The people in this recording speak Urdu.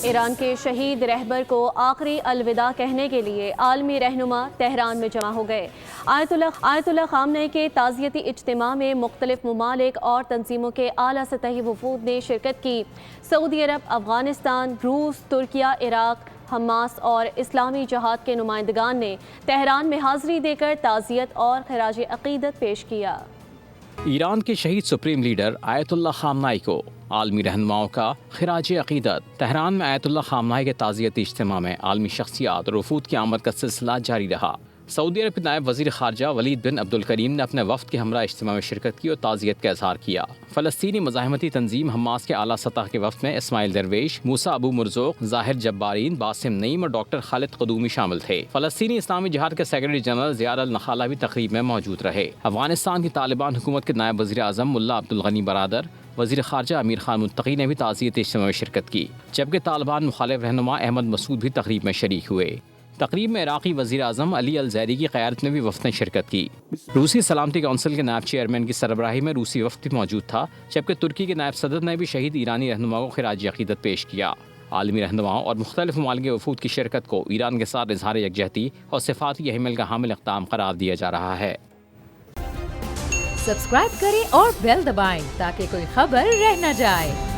ایران کے شہید رہبر کو آخری الوداع کہنے کے لیے عالمی رہنما تہران میں جمع ہو گئے۔ آیت اللہ خامنئی کے تعزیتی اجتماع میں مختلف ممالک اور تنظیموں کے اعلیٰ سطحی وفود نے شرکت کی۔ سعودی عرب، افغانستان، روس، ترکیہ، عراق، حماس اور اسلامی جہاد کے نمائندگان نے تہران میں حاضری دے کر تعزیت اور خراج عقیدت پیش کیا۔ ایران کے شہید سپریم لیڈر آیت اللہ خامنئی کو عالمی رہنماؤں کا خراج عقیدت۔ تہران میں آیت اللہ خامنئی کے تعزیتی اجتماع میں عالمی شخصیات اور وفود کی آمد کا سلسلہ جاری رہا۔ سعودی عرب کے نائب وزیر خارجہ ولید بن عبد الکریم نے اپنے وفد کے ہمراہ اجتماع میں شرکت کی اور تعزیت کا اظہار کیا۔ فلسطینی مزاحمتی تنظیم حماس کے اعلیٰ سطح کے وفد میں اسماعیل درویش، موسیٰ ابو مرزوق، ظاہر جبارین، باسم نعیم اور ڈاکٹر خالد قدومی شامل تھے۔ فلسطینی اسلامی جہاد کے سیکرٹری جنرل زیاد النخالہ بھی تقریب میں موجود رہے۔ افغانستان کی طالبان حکومت کے نائب وزیر اعظم ملا عبدالغنی برادر، وزیر خارجہ امیر خان متقی نے بھی تعزیتی اجتماع میں شرکت کی، جبکہ طالبان مخالف رہنما احمد مسعود بھی تقریب میں شریک ہوئے۔ تقریب میں عراقی وزیر اعظم علی الزیری کی قیادت میں بھی وفد نے شرکت کی۔ روسی سلامتی کونسل کے نائب چیئرمین کی سربراہی میں روسی وفد بھی موجود تھا، جبکہ ترکی کے نائب صدر نے بھی شہید ایرانی رہنما کو خراج عقیدت پیش کیا۔ عالمی رہنماؤں اور مختلف ممالک کے وفود کی شرکت کو ایران کے ساتھ اظہار یکجہتی اور صفاتی اہمیت کا حامل اقدام قرار دیا جا رہا ہے۔ سبسکرائب کریں اور بیل دبائیں تاکہ کوئی خبر رہ نہ جائے۔